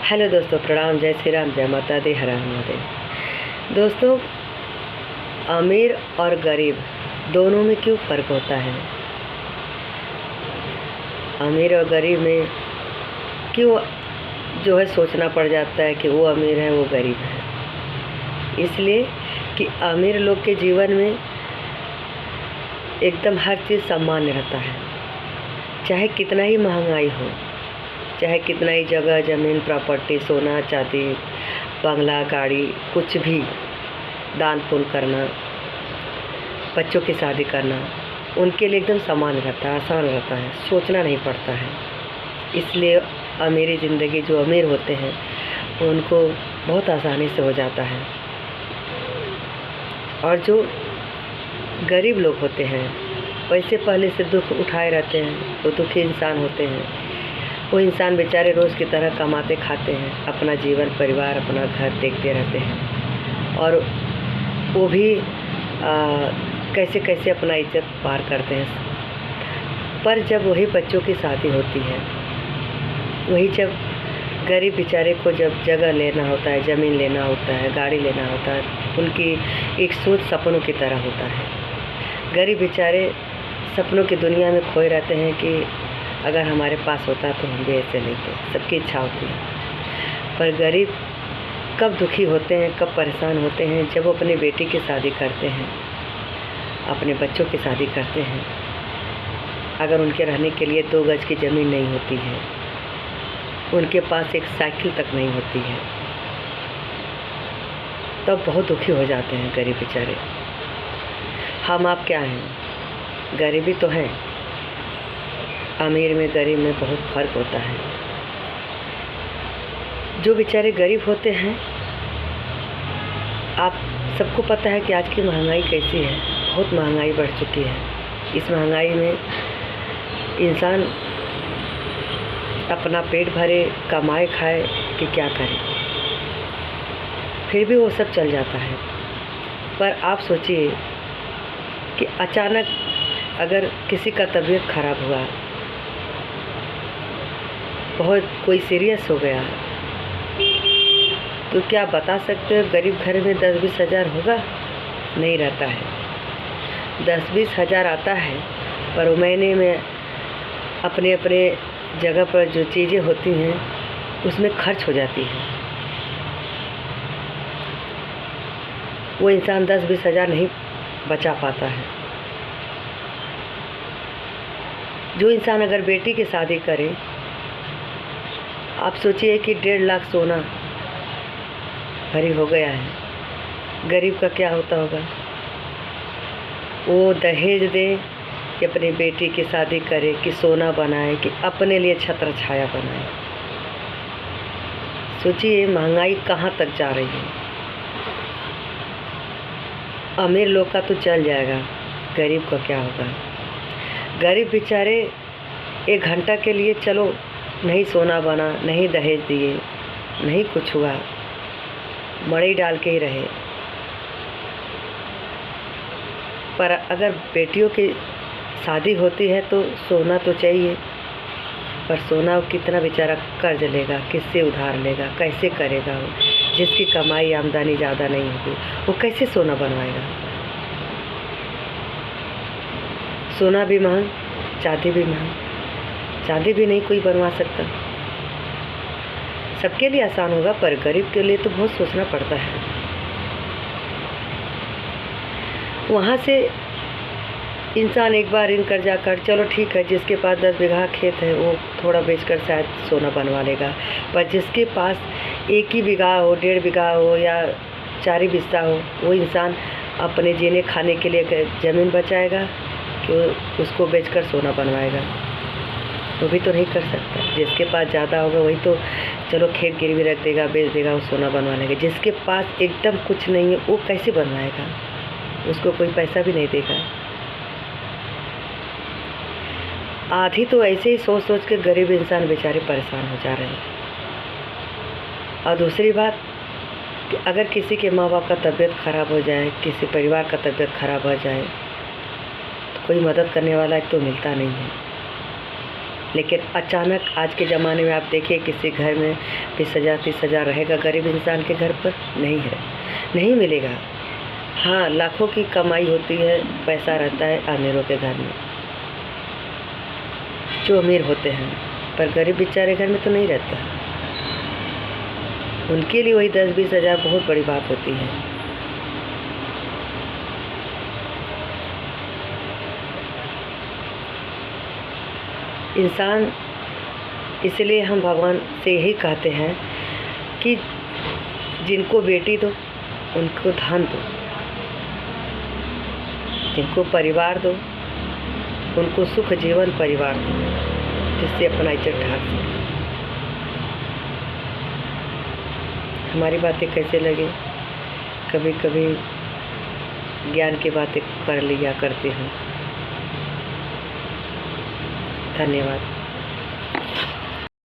Hello दोस्तों, प्रणाम। जय श्री राम, जय माता दी, हर हर महादेव। दोस्तों, अमीर और गरीब दोनों में क्यों फ़र्क होता है? अमीर और गरीब में क्यों जो है सोचना पड़ जाता है कि वो अमीर है वो गरीब है? इसलिए कि अमीर लोग के जीवन में एकदम हर चीज़ सामान्य रहता है, चाहे कितना ही महंगाई हो, चाहे कितना ही जगह ज़मीन प्रॉपर्टी सोना चांदी बंगला गाड़ी कुछ भी दान पुण्य करना, बच्चों की शादी करना उनके लिए एकदम सामान्य रहता है, आसान रहता है, सोचना नहीं पड़ता है। इसलिए अमीरी ज़िंदगी जो अमीर होते हैं उनको बहुत आसानी से हो जाता है, और जो गरीब लोग होते हैं वैसे पहले से दुख उठाए रहते हैं, वो दुखी इंसान होते हैं। वो इंसान बेचारे रोज़ की तरह कमाते खाते हैं, अपना जीवन परिवार अपना घर देखते रहते हैं, और वो भी कैसे कैसे अपना इज्जत पार करते हैं। पर जब वही बच्चों की शादी होती है, वही जब गरीब बेचारे को जब जगह लेना होता है, ज़मीन लेना होता है, गाड़ी लेना होता है, उनकी एक सोच सपनों की तरह होता है। गरीब बेचारे सपनों की दुनिया में खोए रहते हैं कि अगर हमारे पास होता तो हम भी ऐसे लेते, सबकी इच्छा होती है। पर गरीब कब दुखी होते हैं, कब परेशान होते हैं? जब वो अपनी बेटी की शादी करते हैं, अपने बच्चों की शादी करते हैं, अगर उनके रहने के लिए 2 गज की ज़मीन नहीं होती है, उनके पास एक साइकिल तक नहीं होती है, तब बहुत दुखी हो जाते हैं गरीब बेचारे। हम आप क्या हैं? गरीबी तो है, अमीर में गरीब में बहुत फ़र्क होता है। जो बेचारे गरीब होते हैं, आप सबको पता है कि आज की महंगाई कैसी है, बहुत महंगाई बढ़ चुकी है। इस महंगाई में इंसान अपना पेट भरे कमाए खाए कि क्या करे, फिर भी वो सब चल जाता है। पर आप सोचिए कि अचानक अगर किसी का तबीयत खराब हुआ, बहुत कोई सीरियस हो गया, तो क्या बता सकते हो गरीब घर में 10-20 हज़ार होगा? नहीं रहता है। 10-20 हज़ार आता है, पर महीने में अपने अपने जगह पर जो चीज़ें होती हैं उसमें खर्च हो जाती हैं। वो इंसान 10-20 हज़ार नहीं बचा पाता है। जो इंसान अगर बेटी की शादी करे, आप सोचिए कि 1.5 लाख सोना भरी हो गया है, गरीब का क्या होता होगा? वो दहेज दे कि अपनी बेटी की शादी करे, कि सोना बनाए, कि अपने लिए छत्र छाया बनाए। सोचिए महंगाई कहाँ तक जा रही है। अमीर लोग का तो चल जाएगा, गरीब का क्या होगा? गरीब बेचारे 1 घंटा के लिए चलो नहीं सोना बना, नहीं दहेज दिए, नहीं कुछ हुआ, मड़ई डाल के ही रहे। पर अगर बेटियों की शादी होती है तो सोना तो चाहिए, पर सोना कितना बेचारा कर्ज लेगा, किससे उधार लेगा, कैसे करेगा? वो जिसकी कमाई आमदनी ज़्यादा नहीं होगी वो कैसे सोना बनवाएगा? सोना भी महंग, चांदी भी महंग, चांदी भी नहीं कोई बनवा सकता। सबके लिए आसान होगा, पर गरीब के लिए तो बहुत सोचना पड़ता है। वहाँ से इंसान एक बार इन कर्जा कर, चलो ठीक है, जिसके पास 10 बीघा खेत है वो थोड़ा बेचकर शायद सोना बनवा लेगा, पर जिसके पास 1 ही बीघा हो, 1.5 बीघा हो या 4 ही बिस्सा हो, वो इंसान अपने जीने खाने के लिए ज़मीन बचाएगा कि उसको बेचकर सोना बनवाएगा? वो भी तो नहीं कर सकता। जिसके पास ज़्यादा होगा वही तो चलो खेत गिरवी रख देगा, बेच देगा, वो सोना बनवा लेगा। जिसके पास एकदम कुछ नहीं है वो कैसे बनवाएगा? उसको कोई पैसा भी नहीं देगा। आधी तो ऐसे ही सोच सोच के गरीब इंसान बेचारे परेशान हो जा रहे हैं। और दूसरी बात कि अगर किसी के माँ बाप का तबीयत ख़राब हो जाए, किसी परिवार का तबीयत ख़राब हो जाए, तो कोई मदद करने वाला एक तो मिलता नहीं है। लेकिन अचानक आज के ज़माने में आप देखिए किसी घर में 20,000 30,000 रहेगा, गरीब इंसान के घर पर नहीं है, नहीं मिलेगा। हाँ, लाखों की कमाई होती है, पैसा रहता है अमीरों के घर में, जो अमीर होते हैं, पर गरीब बेचारे घर में तो नहीं रहता। उनके लिए वही 10-20 हज़ार बहुत बड़ी बात होती है। इंसान, इसलिए हम भगवान से यही कहते हैं कि जिनको बेटी दो उनको धन दो, जिनको परिवार दो उनको सुख जीवन परिवार दो, जिससे अपना इज्जत ढाक सके। हमारी बातें कैसे लगे? कभी कभी ज्ञान की बातें कर लिया करती हूँ। धन्यवाद।